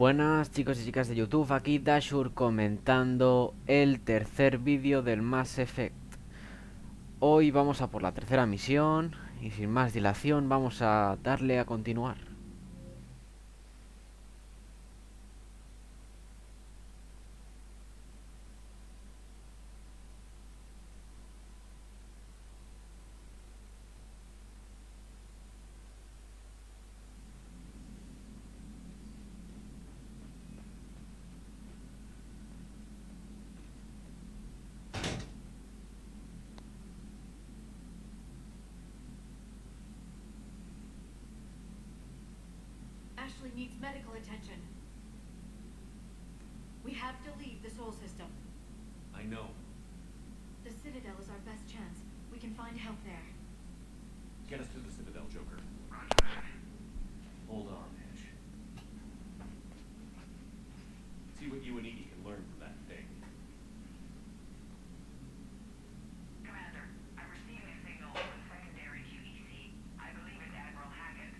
Buenas chicos y chicas de YouTube, aquí Dashur comentando el tercer vídeo del Mass Effect. Hoy vamos a por la tercera misión y sin más dilación vamos a darle a continuar. Ashley needs medical attention. We have to leave the Sol system. I know. The Citadel is our best chance. We can find help there. Get us to the Citadel, Joker. Hold on, Ash. See what you and Edie can learn from that thing. Commander, I'm receiving a signal from secondary QEC. I believe it's Admiral Hackett.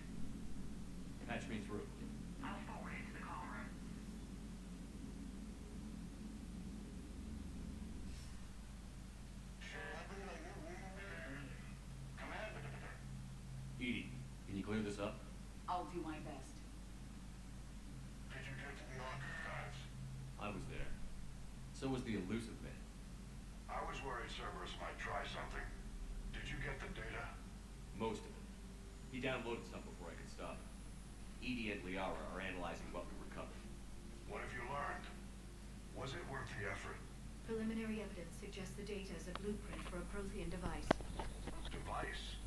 Patch me through. I'll forward it to the call room. Edie, can you clear this up? I'll do my best. Did you get to the archives? I was there. So was the elusive man. I was worried Cerberus might try something. Did you get the data? Most of it. He downloaded some before I could stop him. Edie and Liara are analyzing what we recovered. What have you learned? Was it worth the effort? Preliminary evidence suggests the data is a blueprint for a Prothean device. Device?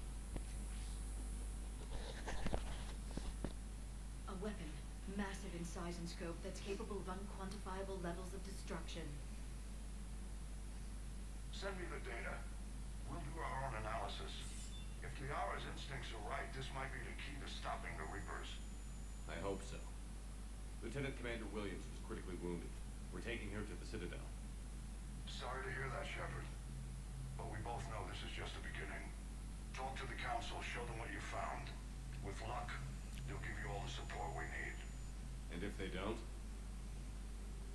A weapon, massive in size and scope, that's capable of unquantifiable levels of destruction. Send me the data. We'll do our own analysis. If Liara's instincts are right, this might be the key to stopping the Reapers. I hope so. Lieutenant Commander Williams was critically wounded. We're taking her to the Citadel. Sorry to hear that, Shepard. But we both know this is just the beginning. Talk to the Council, show them what you found. With luck, they'll give you all the support we need. And if they don't?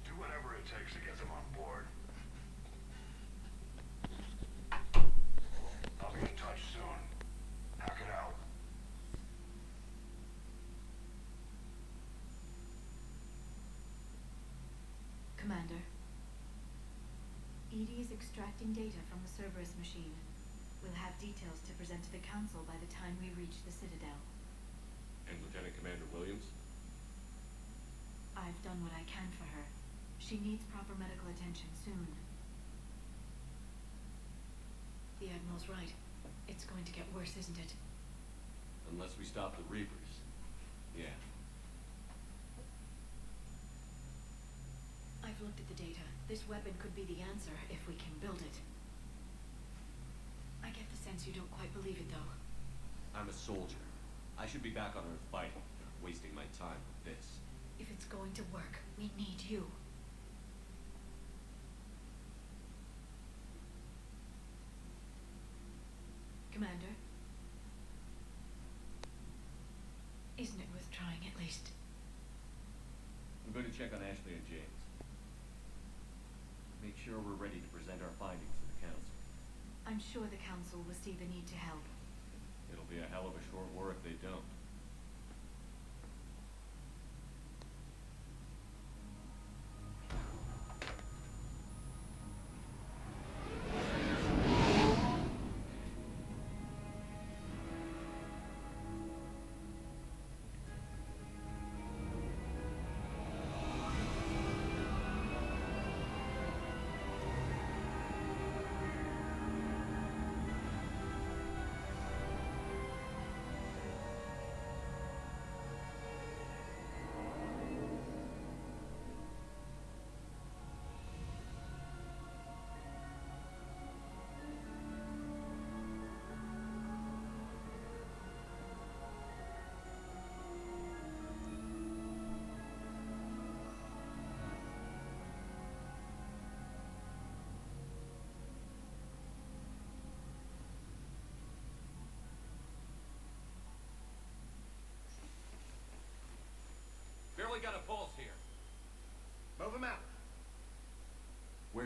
Do whatever it takes to get them on board. I'll be in touch soon. Hack it out. Commander. Edie is extracting data from the Cerberus machine. We'll have details to present to the Council by the time we reach the Citadel. And Lieutenant Commander Williams? I've done what I can for her. She needs proper medical attention soon. The Admiral's right. It's going to get worse, isn't it? Unless we stop the Reapers. Yeah. I've looked at the data. This weapon could be the answer if we can build it. I get the sense you don't quite believe it, though. I'm a soldier. I should be back on Earth fighting, not wasting my time with this. If it's going to work, we need you. Commander? Isn't it worth trying, at least? I'm going to check on Ashley and James. Make sure we're ready to present our findings to the Council. I'm sure the Council will see the need to help. It'll be a hell of a short war if they don't.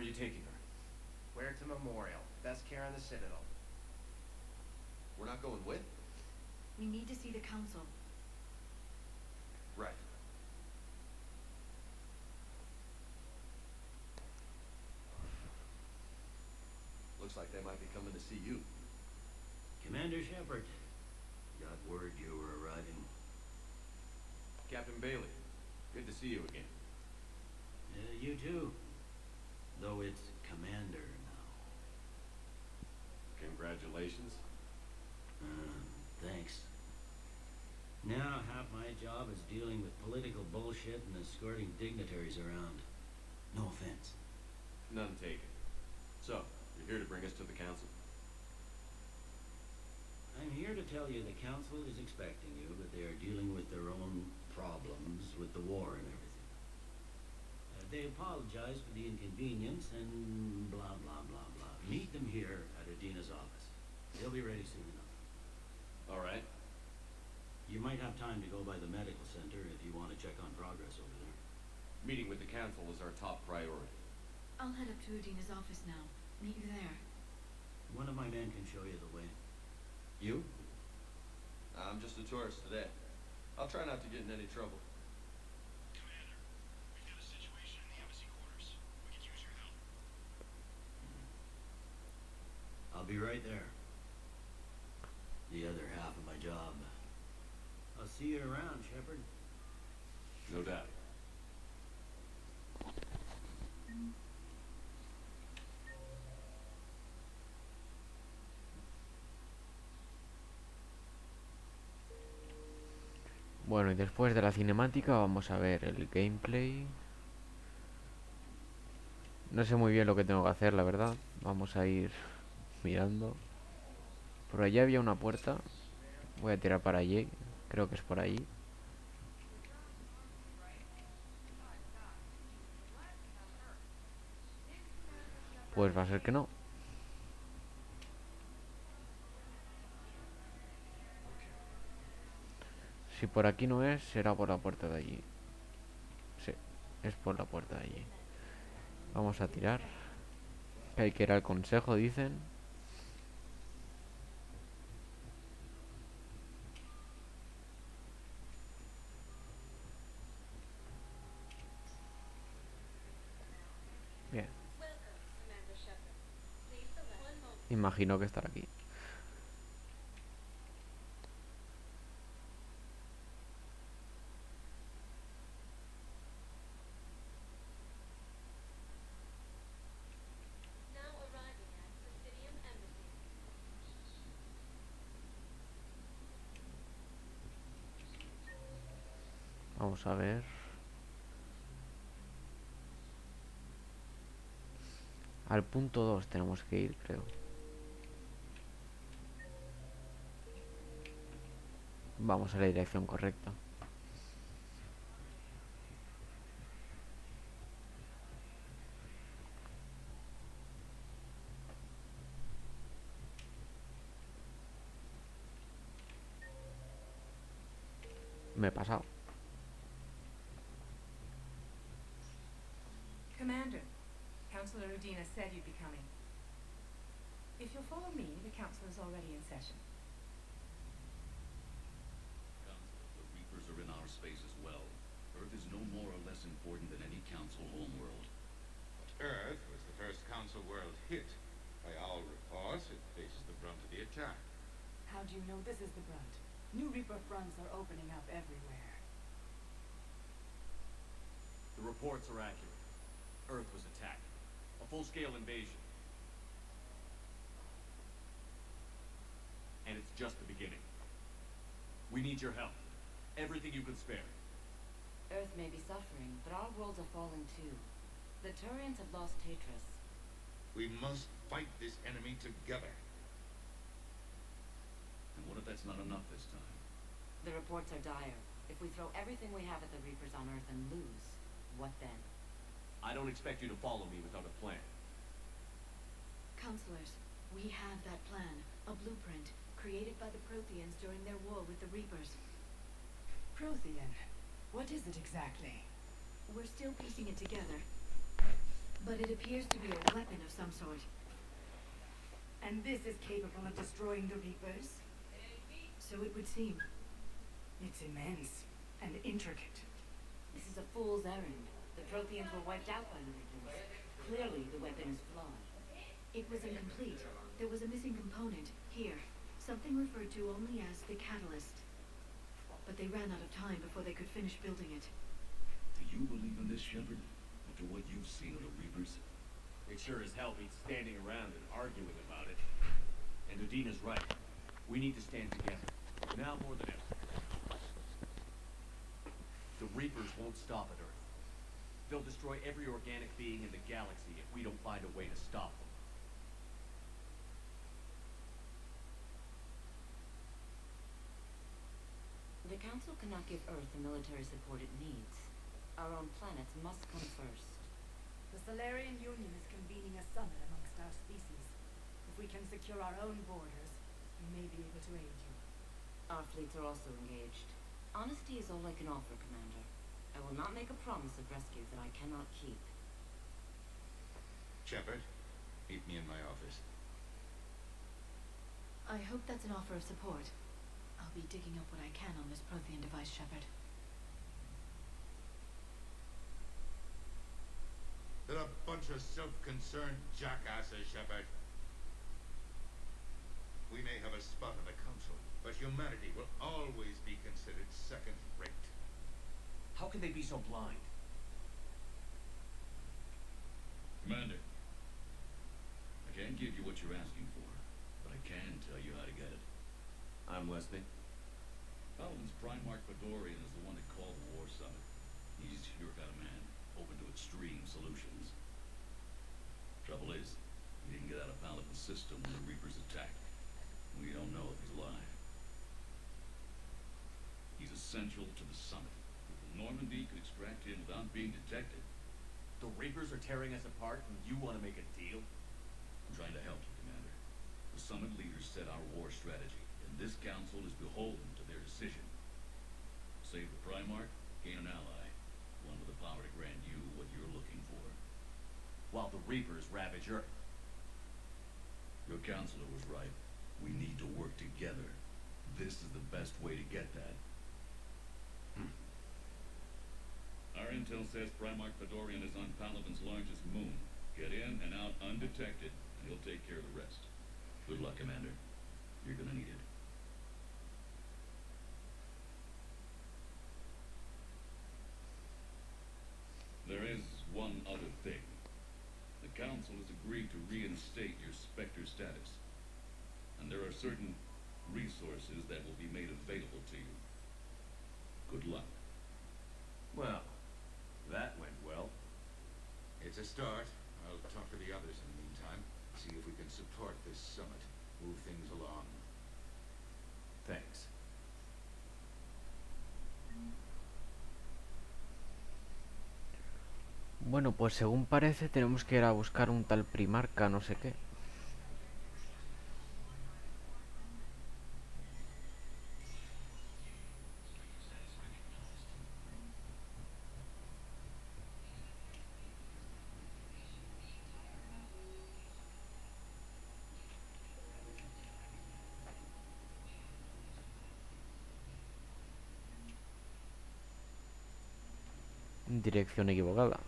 are you taking her? Where to Memorial. Best care in the Citadel. We're not going with? We need to see the council. Right. Looks like they might be coming to see you. Commander Shepard, got word you were arriving. Captain Bailey, good to see you again. You too. Though it's Commander now. Congratulations. Thanks. Now half my job is dealing with political bullshit and escorting dignitaries around. No offense. None taken. So, you're here to bring us to the council? I'm here to tell you the council is expecting you, but they are dealing with their own problems with the war and everything. They apologize for the inconvenience and blah, blah, blah, blah. Meet them here at Adina's office. They'll be ready soon enough. All right. You might have time to go by the medical center if you want to check on progress over there. Meeting with the council is our top priority. I'll head up to Udina's office now. Meet you there. One of my men can show you the way. You? I'm just a tourist today. I'll try not to get in any trouble. Commander, we've got a situation in the embassy quarters. We could use your help. I'll be right there. The other half of my job. I'll see you around, Shepard. No doubt. Bueno, y después de la cinemática vamos a ver el gameplay. No sé muy bien lo que tengo que hacer, la verdad. Vamos a ir mirando. Por allá había una puerta. Voy a tirar para allí. Creo que es por allí. Pues va a ser que no. Si por aquí no es, será por la puerta de allí. Sí, es por la puerta de allí. Vamos a tirar. Que hay que ir al consejo, dicen. Bien. Imagino que estará aquí. Vamos a ver. Al punto 2 tenemos que ir, creo. Vamos a la dirección correcta. Me he pasado. Commander, Councillor Udina said you'd be coming. If you'll follow me, the council is already in session. Council, the Reapers are in our space as well. Earth is no more or less important than any council homeworld. But Earth was the first council world hit. By all reports, it faces the brunt of the attack. How do you know this is the brunt? New Reaper fronts are opening up everywhere. The reports are accurate. Earth was attacked. A full-scale invasion. And it's just the beginning. We need your help. Everything you can spare. Earth may be suffering, but our worlds are falling too. The Turians have lost Tetris. We must fight this enemy together. And what if that's not enough this time? The reports are dire. If we throw everything we have at the Reapers on Earth and lose, what then? I don't expect you to follow me without a plan. Counselors, we have that plan. A blueprint created by the Protheans during their war with the Reapers. Prothean? What is it exactly? We're still piecing it together. But it appears to be a weapon of some sort. And this is capable of destroying the Reapers? So it would seem. It's immense and intricate. This is a fool's errand. The Protheans were wiped out by the Reapers. Clearly, the weapon is flawed. It was incomplete. There was a missing component, here. Something referred to only as the catalyst. But they ran out of time before they could finish building it. Do you believe in this, Shepard? After what you've seen of the Reapers? It sure as hell beats standing around and arguing about it. And Udina's right. We need to stand together. Now more than ever. The Reapers won't stop at Earth. They'll destroy every organic being in the galaxy if we don't find a way to stop them. The Council cannot give Earth the military support it needs. Our own planets must come first. The Solarian Union is convening a summit amongst our species. If we can secure our own borders, we may be able to aid you. Our fleets are also engaged. Honesty is all I can offer, Commander. I will not make a promise of rescue that I cannot keep. Shepard, meet me in my office. I hope that's an offer of support. I'll be digging up what I can on this Prothean device, Shepard. They're a bunch of self-concerned jackasses, Shepard. We may have a spot in the Council, but humanity will always be considered second-rate. How can they be so blind? Commander, I can't give you what you're asking for, but I can tell you how to get it. I'm listening. Paladin's Primark Fedorian is the one that called the War Summit. He's your kind of man, open to extreme solutions. Trouble is, he didn't get out of Paladin's system when the Reapers attacked. We don't know if he's alive. He's essential to the summit. If Normandy could extract him without being detected. The Reapers are tearing us apart and you want to make a deal? I'm trying to help you, Commander. The summit leaders set our war strategy, and this council is beholden to their decision. Save the Primark, gain an ally, one with the power to grant you what you're looking for. While the Reapers ravage Earth. Your counselor was right. We need to work together. This is the best way to get that. Our intel says Primark Fedorian is on Paladin's largest moon. Get in and out undetected, and he'll take care of the rest. Good luck, Commander. You're gonna need it. There is one other thing. The Council has agreed to reinstate your Spectre status. And there are certain resources that will be made available to you. Good luck. Well, that went well. It's a start. I'll talk to the others in the meantime. See if we can support this summit. Move things along. Thanks. Bueno, pues según parece tenemos que ir a buscar un tal Primarca, no sé qué. Dirección equivocada.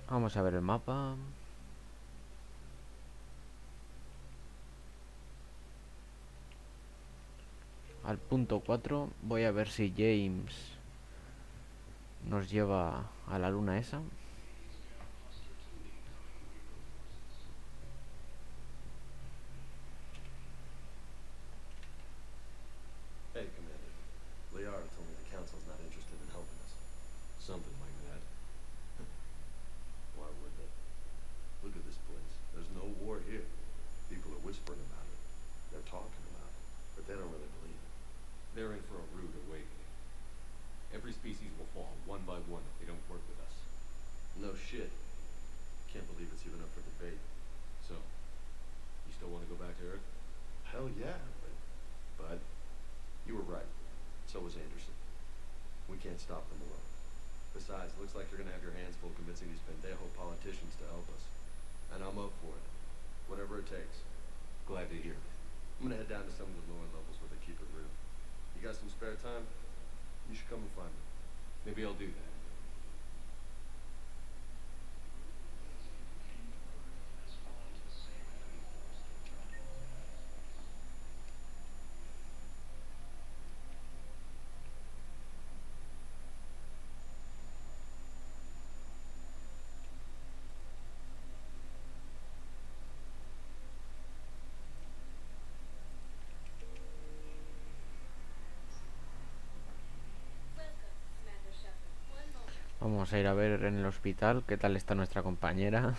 Vamos a ver el mapa. Al punto 4 voy a ver si James nos lleva a la luna esa. Hey, Commander. Liara told me the Council's not interested in helping us. Something like that. Why would they? Look at this place. There's no war here. People are whispering about it. They're talking about it. But they don't really believe it. They're in for a rude awakening. Every species will fall, one by one, if they don't work with us. No shit. Can't believe it's even up for debate. So, still want to go back to Earth? Hell yeah, Bud, you were right. So was Anderson. We can't stop them alone. Besides, looks like you're gonna have your hands full convincing these pendejo politicians to help us. And I'm up for it. Whatever it takes. Glad to hear it. I'm gonna head down to some of the lower levels where they keep it real. You got some spare time? You should come and find me. Maybe I'll do that. Vamos a ir a ver en el hospital qué tal está nuestra compañera.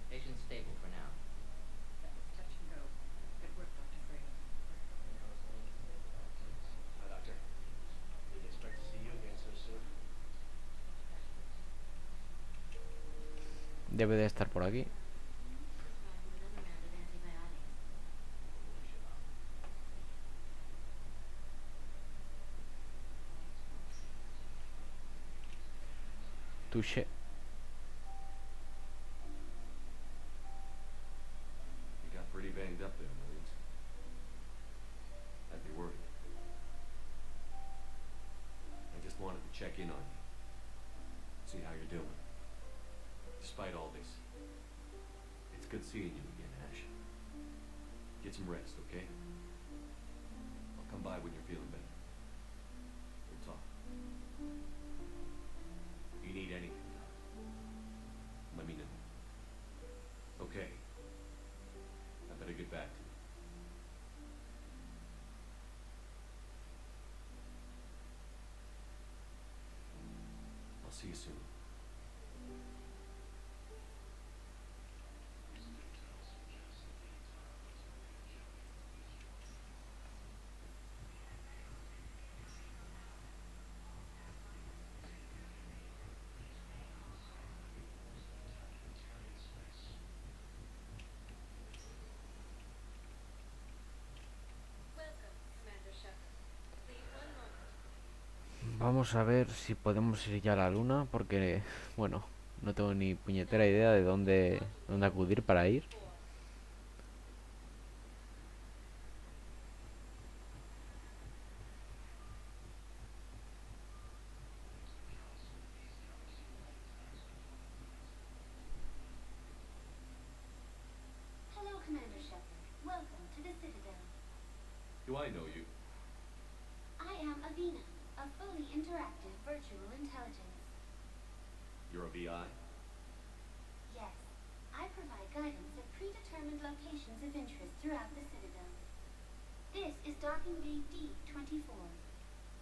Patient stable for now. That was touch and go. Good work, Dr. Frey. Hi, Doctor. Didn't expect to see you again so soon. Debe de estar por aquí. Touché. You got pretty banged up there, Marines. I'd be worried. I just wanted to check in on you. See how you're doing. Despite all this, it's good seeing you again, Ash. Get some rest, okay? I'll come by when you're feeling better. We'll talk. You need anything, Doc, let me know. Okay. I better get back to you. I'll see you soon. Vamos a ver si podemos ir ya a la luna, porque, bueno, no tengo ni puñetera idea de dónde acudir para ir. Hello, Commander Shepard. Welcome to the Citadel. Do I know you? I am Avina, a fully interactive virtual intelligence. You're a VI? Yes, I provide guidance at predetermined locations of interest throughout the Citadel. This is docking bay D-24.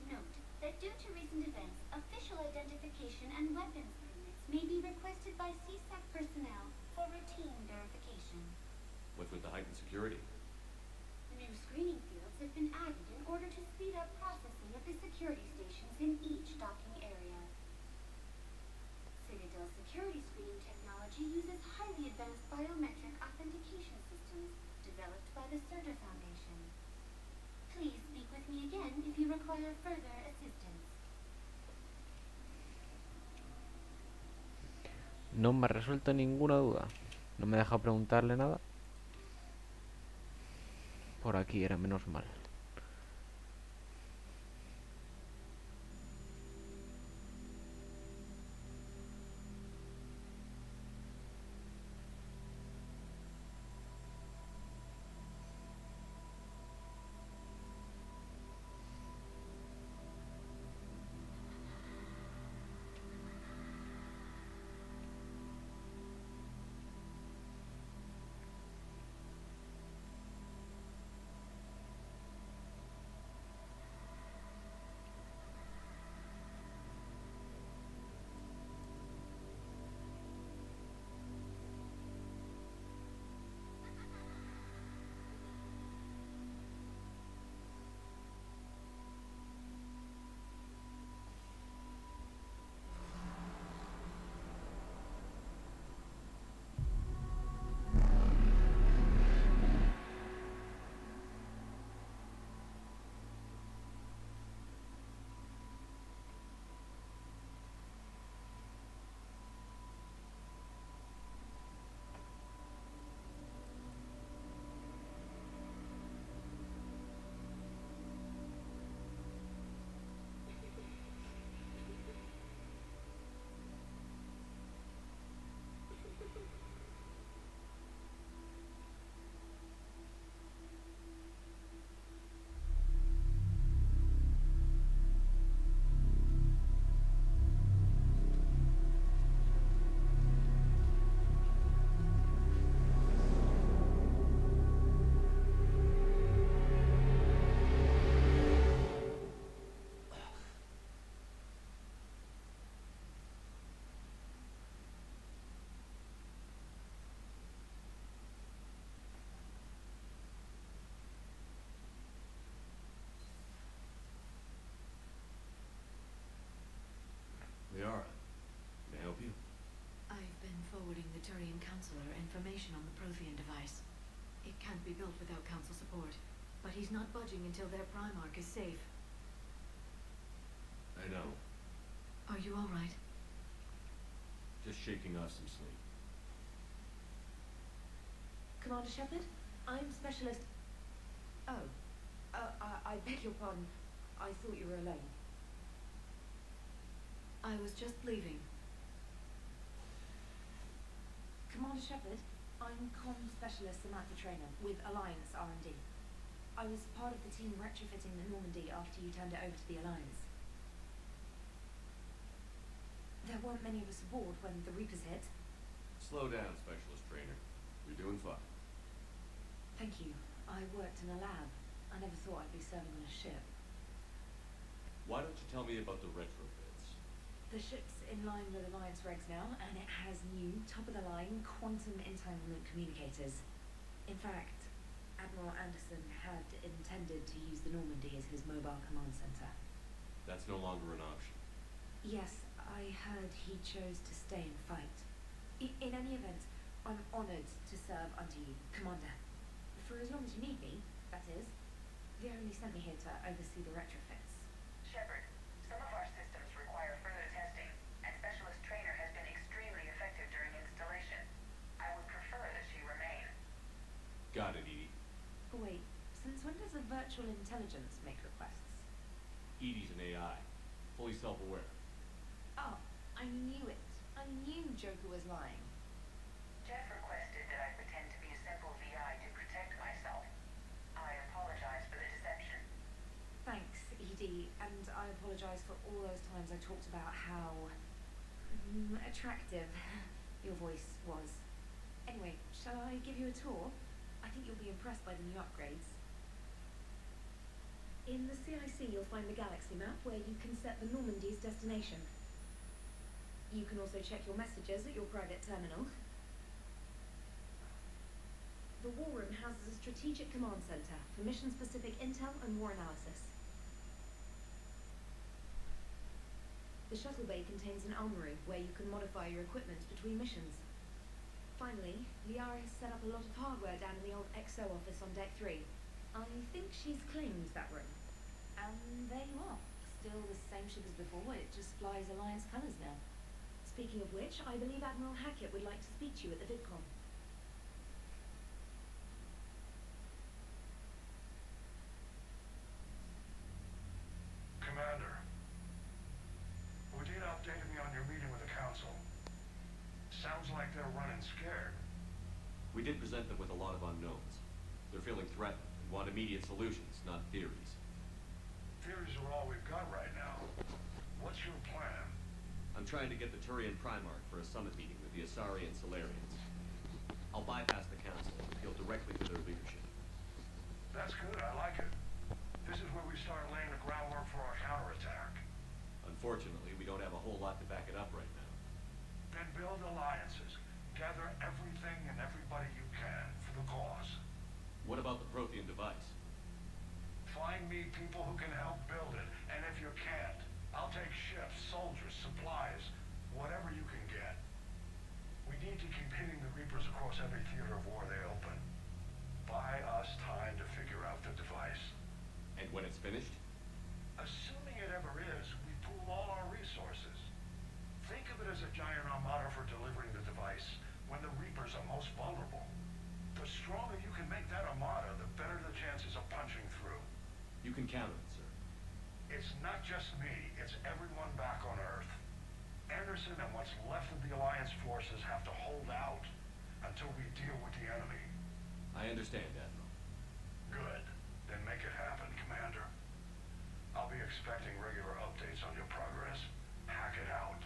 Note that due to recent events, official identification and weapons permits may be requested by CSAC personnel for routine verification. What's with the heightened security? New screening fields have been added in order to speed up processing of the security stations in each docking area. Citadel security screening technology uses highly advanced biometric authentication systems developed by the Surtur Foundation. Please speak with me again if you require further assistance. No me ha resuelto ninguna duda. No me deja preguntarle nada. Por aquí era, menos mal. Counselor information on the Prothean device. It can't be built without Council support, but he's not budging until their Primark is safe. I know. Are you all right? Just shaking off some sleep. Commander Shepard, I'm Specialist... Oh. I beg your pardon. I thought you were alone. I was just leaving. Commander Shepard, I'm Specialist Samantha Trainer with Alliance R&D. I was part of the team retrofitting the Normandy after you turned it over to the Alliance. There weren't many of us aboard when the Reapers hit. Slow down, Specialist Trainer. You're doing fine. Thank you. I worked in a lab. I never thought I'd be serving on a ship. Why don't you tell me about the retrofits? The ship's in line with Alliance regs now, and it has new, top-of-the-line, quantum entanglement communicators. In fact, Admiral Anderson had intended to use the Normandy as his mobile command center. That's no longer an option. Yes, I heard he chose to stay and fight. In any event, I'm honored to serve under you, Commander. For as long as you need me, that is. They only sent me here to oversee the retrofits. Shepard, some of our systems require further testing, and Specialist Trainer has been extremely effective during installation. I would prefer that she remain. Got it, Edie. Wait, since when does a virtual intelligence make requests? Edie's an AI. Fully self-aware. Oh, I knew it. I knew Joker was lying. Jeff requested that I pretend to be a simple VI to protect myself. I apologize for the deception. Thanks, Edie, and I apologize for all those times I talked about how attractive your voice was. Anyway, shall I give you a tour? I think you'll be impressed by the new upgrades. In the CIC, you'll find the galaxy map where you can set the Normandy's destination. You can also check your messages at your private terminal. The War Room houses a strategic command center for mission-specific intel and war analysis. The shuttle bay contains an armory where you can modify your equipment between missions. Finally, Liara has set up a lot of hardware down in the old XO office on Deck 3. I think she's claimed that room. And there you are. Still the same ship as before, it just flies Alliance colors now. Speaking of which, I believe Admiral Hackett would like to speak to you at the VidCon. Commander, Udina updated me on your meeting with the Council. Sounds like they're running scared. We did present them with a lot of unknowns. They're feeling threatened and want immediate solutions, not theories. Theories are all we've got right now. What's your plan? I'm trying to get the Turian Primark for a summit meeting with the Asari and Solarians. I'll bypass the Council and appeal directly to their leadership. That's good, I like it. This is where we start laying the groundwork for our counterattack. Unfortunately, we don't have a whole lot to back it up right now. Then build alliances. Gather everything and everybody you can for the cause. What about the Prothean device? Find me people who can help build it, and if you can't, I'll take ships, soldiers, supplies, whatever you can get. We need to keep hitting the Reapers across every theater of war they open. Buy us time to figure out the device. And when it's finished? Assuming it ever is, we pool all our resources. Think of it as a giant armada for delivering the device when the Reapers are most vulnerable. The stronger you can make that armada, the better the chances of punching through. You can count on it, sir. It's not just me, it's everyone back on Earth. Anderson and what's left of the Alliance forces have to hold out until we deal with the enemy. I understand, Admiral. Good. Then make it happen, Commander. I'll be expecting regular updates on your progress. Hack it out.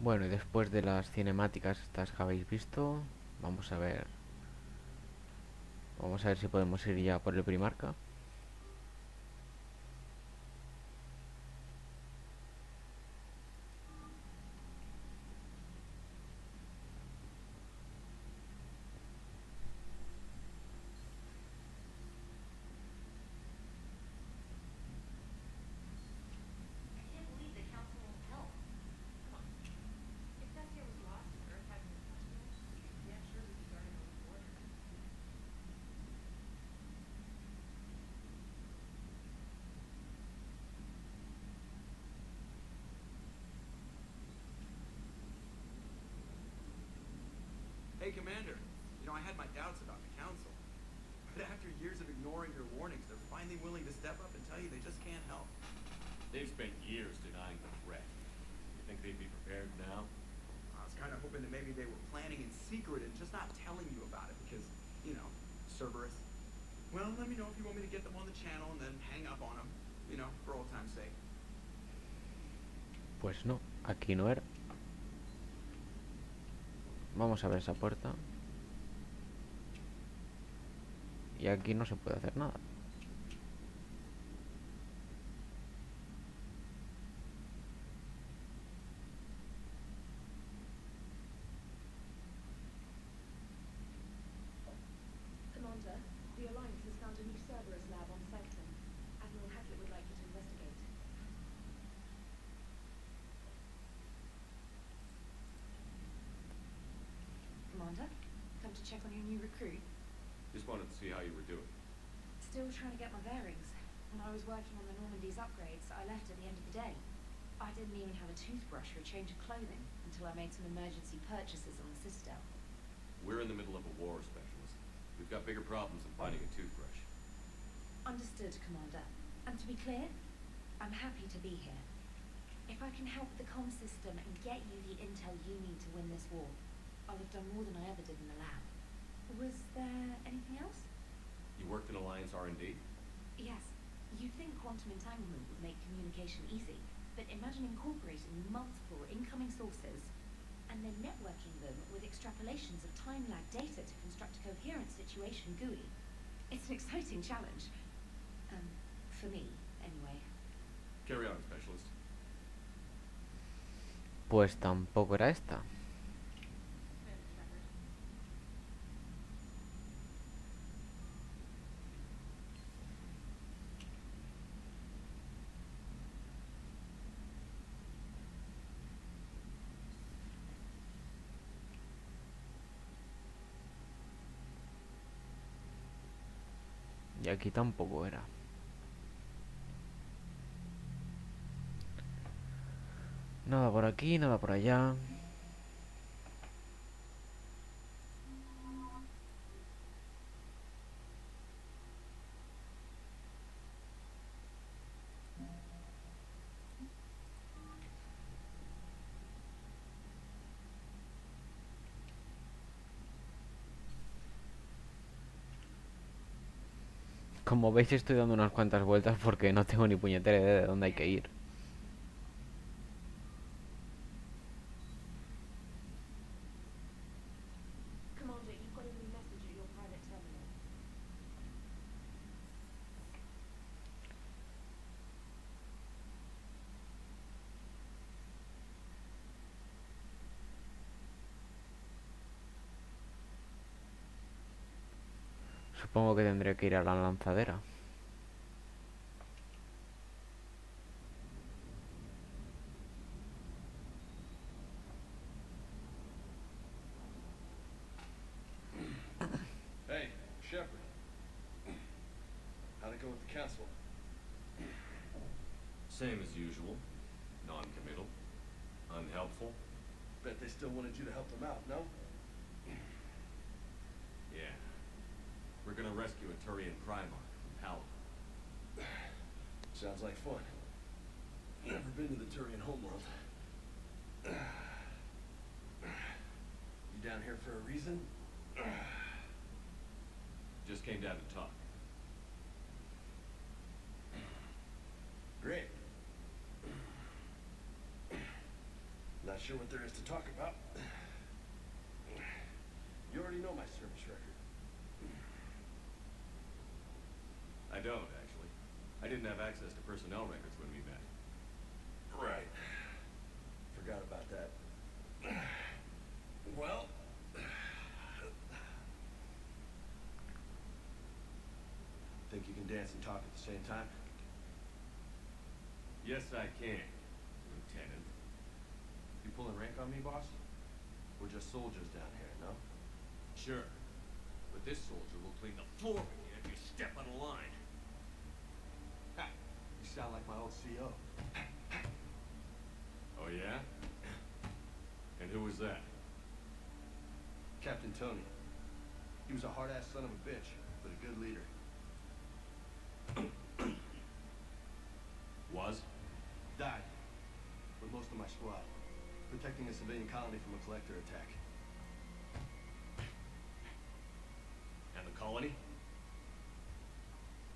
Bueno, y después de las cinemáticas estas que habéis visto, vamos a ver si podemos ir ya por el Primarca. Hey, Commander. You know, I had my doubts about the Council. But after years of ignoring your warnings, they're finally willing to step up and tell you they just can't help. They've spent years denying the threat. You think they'd be prepared now? I was kind of hoping that maybe they were planning in secret and just not telling you about it because, you know, Cerberus. Well, let me know if you want me to get them on the channel and then hang up on them, you know, for old time's sake. Pues no, aquí no era. Vamos a ver esa puerta. Y aquí no se puede hacer nada. Commander, the Alliance has found a new Cerberus lab on Sanctum. Admiral Hackett would like you to investigate. Commander, come to check on your new recruit. Just wanted to see how you were doing. Still trying to get my bearings. When I was working on the Normandy's upgrades, I left at the end of the day. I didn't even have a toothbrush or a change of clothing until I made some emergency purchases on the Citadel. We're in the middle of a war, Specialist. We've got bigger problems than finding a toothbrush. Understood, Commander. And to be clear, I'm happy to be here. If I can help the comm system and get you the intel you need to win this war, I'll have done more than I ever did in the lab. Was there anything else? You worked in Alliance R&D? Yes. You'd think quantum entanglement would make communication easy, but imagine incorporating multiple incoming sources and then networking them with extrapolations of time-lag data to construct a coherent situation GUI. It's an exciting challenge. For me, anyway. Carry on, Specialist. Pues tampoco era esta. Y aquí tampoco era. Nada por aquí, nada por allá. Como veis estoy dando unas cuantas vueltas porque no tengo ni puñetera idea de dónde hay que ir. Commander, you've got a new message at your private terminal. Supongo que tendré que ir a la lanzadera. Hey, Shepard. How'd it go with the council? Same as usual. Non-committal. Unhelpful. Bet they still wanted you to help them out, no? Yeah. We're gonna rescue a Turian Primark from Paladin. Sounds like fun. Never been to the Turian homeworld. You down here for a reason? Just came down to talk. Great. Not sure what there is to talk about. You already know my service record. I don't, actually. I didn't have access to personnel records when we met. Right. Forgot about that. Well... Think you can dance and talk at the same time? Yes, I can, Lieutenant. You pulling rank on me, boss? We're just soldiers down here, no? Sure. But this soldier will clean the floor with you if you step on a line. Ha! You sound like my old CO. Oh, yeah? And who was that? Captain Tony. He was a hard-ass son of a bitch, but a good leader. Was? Died. With most of my squad. Protecting a civilian colony from a collector attack. And the colony?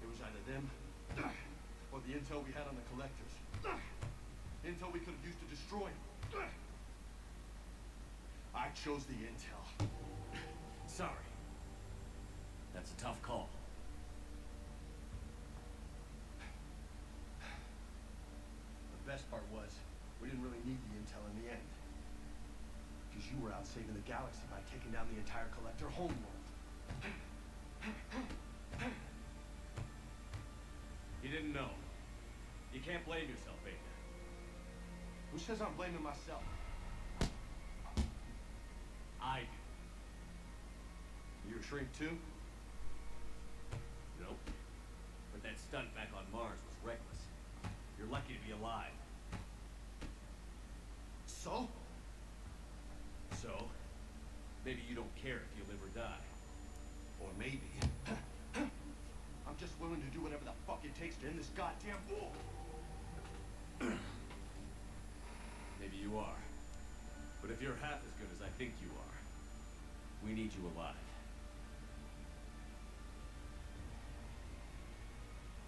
It was either them, or the intel we had on the collectors. Intel we could have used to destroy them. I chose the intel. Sorry. That's a tough call. The best part was, we didn't really need the intel in the end. Because you were out saving the galaxy by taking down the entire collector homeworld. You didn't know. You can't blame yourself, Aiden. Who says I'm blaming myself? I do. You're a shrink too? Nope. But that stunt back on Mars was reckless. You're lucky to be alive. So? So, maybe you don't care if you live or die. Or maybe... I'm just willing to do whatever the fuck it takes to end this goddamn war. Maybe you are. But if you're half as good as I think you are, we need you alive.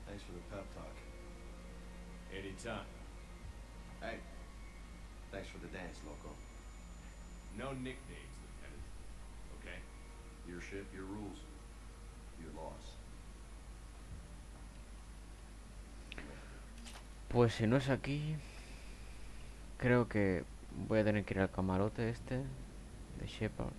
Thanks for the pep talk. Anytime. Hey, thanks for the dance, loco. No nicknames, Lieutenant. Okay? Your ship, your rules. Your loss. Pues si no es aquí, creo que voy a tener que ir al camarote este de Shepard.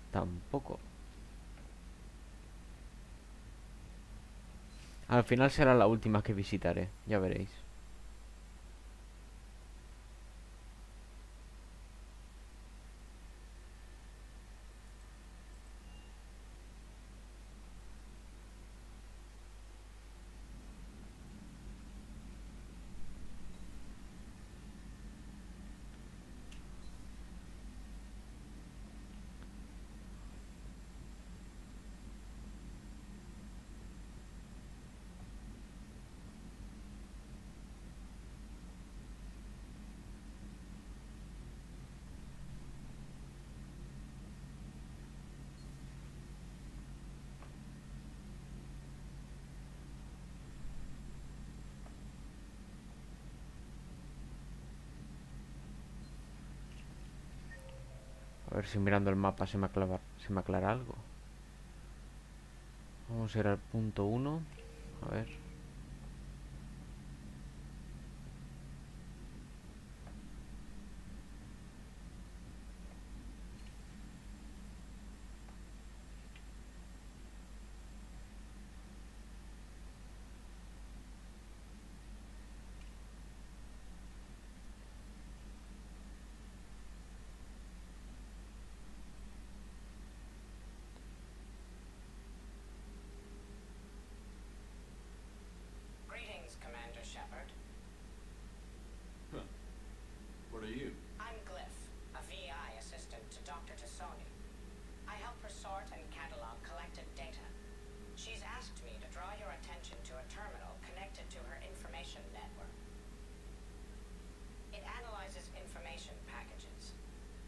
Tampoco. Al final será la última que visitaré, ya veréis. A ver si mirando el mapa se me aclara algo. Vamos a ir al punto 1. A ver. What are you? I'm Glyph, a VI assistant to Dr. Tassoni. I help her sort and catalog collected data. She's asked me to draw your attention to a terminal connected to her information network. It analyzes information packages.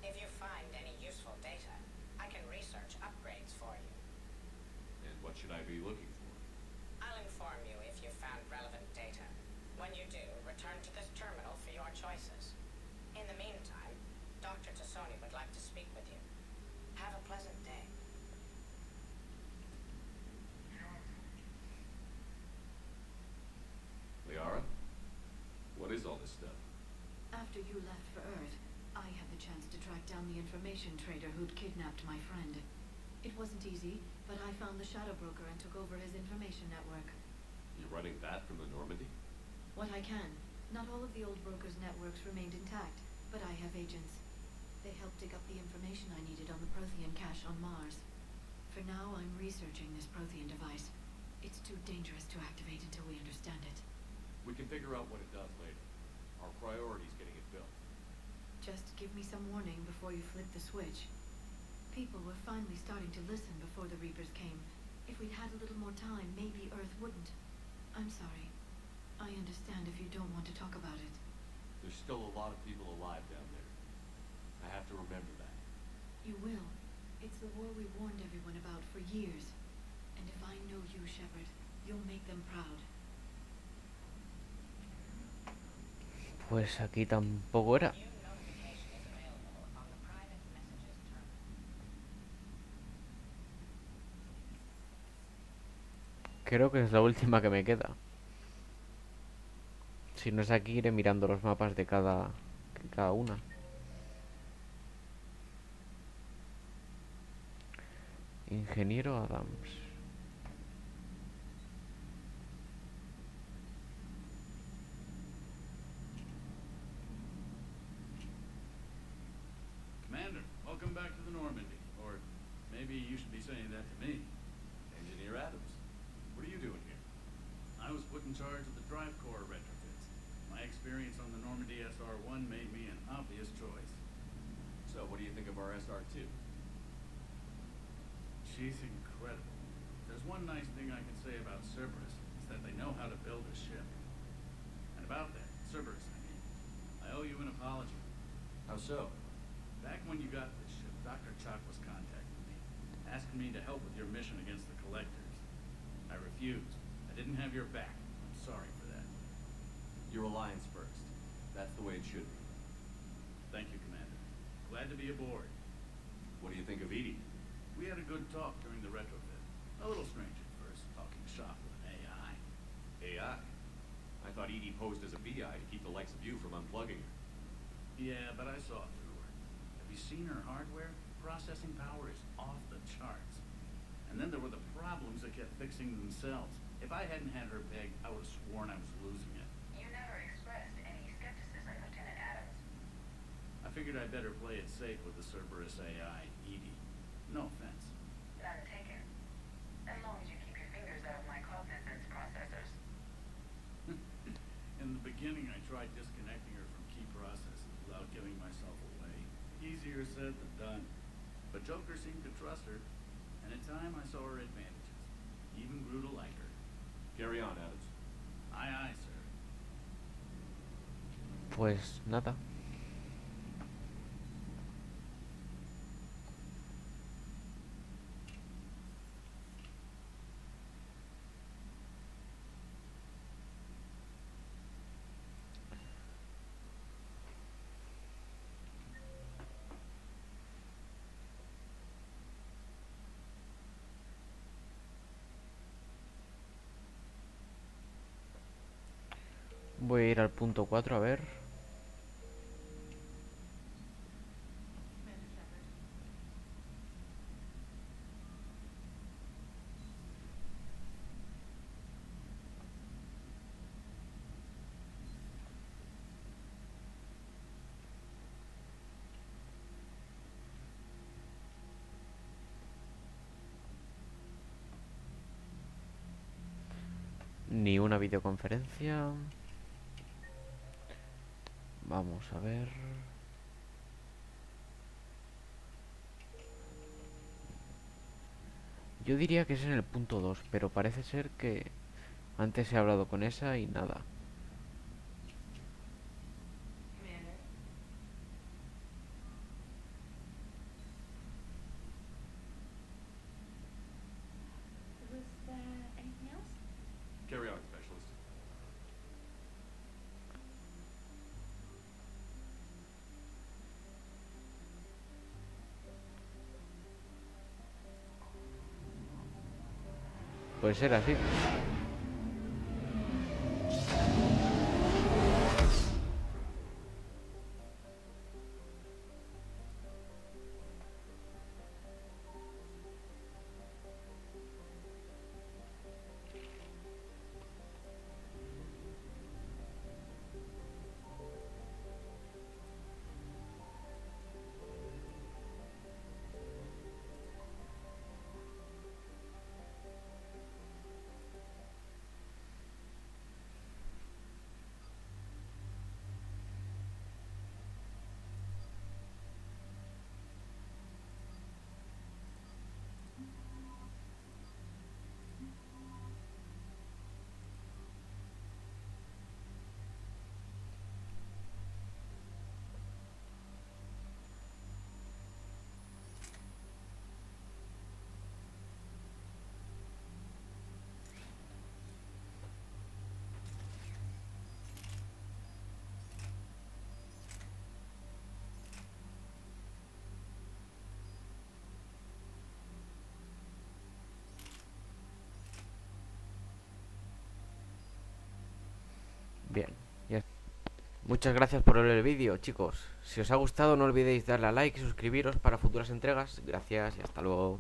If you find any useful data, I can research upgrades for you. And what should I be looking for? I'll inform you if you found relevant data. When you do, return to this terminal for your choices. In the meantime, Dr. Tassoni would like to speak with you. Have a pleasant day. Liara? What is all this stuff? After you left for Earth, I had the chance to track down the information trader who'd kidnapped my friend. It wasn't easy, but I found the shadow broker and took over his information network. You're running that from the Normandy? What I can. Not all of the old broker's networks remained intact, but I have agents. They helped dig up the information I needed on the Prothean cache on Mars. For now, I'm researching this Prothean device. It's too dangerous to activate until we understand it. We can figure out what it does later. Our priority's getting it built. Just give me some warning before you flip the switch. People were finally starting to listen before the Reapers came. If we'd had a little more time, maybe Earth wouldn't. I'm sorry. I understand if you don't want to talk about it. There's still a lot of people alive down there. I have to remember that. You will. It's the war we warned everyone about for years. And if I know you, Shepard, you'll make them proud. Pues aquí tampoco era. Creo que es la última que me queda. Si no es aquí, iré mirando los mapas de cada una. Ingeniero Adams. Commander, welcome back to the Normandy. Or maybe you should be saying that to me. Engineer Adams, what are you doing here? I was put in charge of the drive core retrofits. My experience on the Normandy SR-1 made me an obvious choice. So, what do you think of our SR-2? She's incredible. There's one nice thing I can say about Cerberus, is that they know how to build a ship. And about that, Cerberus, I mean, I owe you an apology. How so? Back when you got this ship, Dr. Chalk was contacting me, asking me to help with your mission against the Collectors. I refused. I didn't have your back. I'm sorry for that. Your alliance first. That's the way it should be. Thank you, Commander. Glad to be aboard. What do you think of Edie? We had a good talk during the retrofit. A little strange at first, talking shop with an AI. AI? I thought Edie posed as a BI to keep the likes of you from unplugging her. Yeah, but I saw through her. Have you seen her hardware? Processing power is off the charts. And then there were the problems that kept fixing themselves. If I hadn't had her pegged, I would have sworn I was losing it. You never expressed any skepticism, Lieutenant Adams. I figured I'd better play it safe with the Cerberus AI, Edie. No offense. None taken. As long as you keep your fingers out of my cognizance processors. In the beginning, I tried disconnecting her from key processes without giving myself away. Easier said than done. But Joker seemed to trust her, and in time I saw her advantages. Even grew to like her. Carry on, Adams. Aye, aye, sir. Pues nada. Voy a ir al punto 4 a ver. Ni una videoconferencia. Vamos a ver. Yo diría que es en el punto 2, pero parece ser que antes he hablado con esa y nada. Was there anything else? Carry on, Specialist. Puede ser así. Bien, ya. Muchas gracias por ver el vídeo, chicos. Si os ha gustado, no olvidéis darle a like y suscribiros para futuras entregas. Gracias y hasta luego.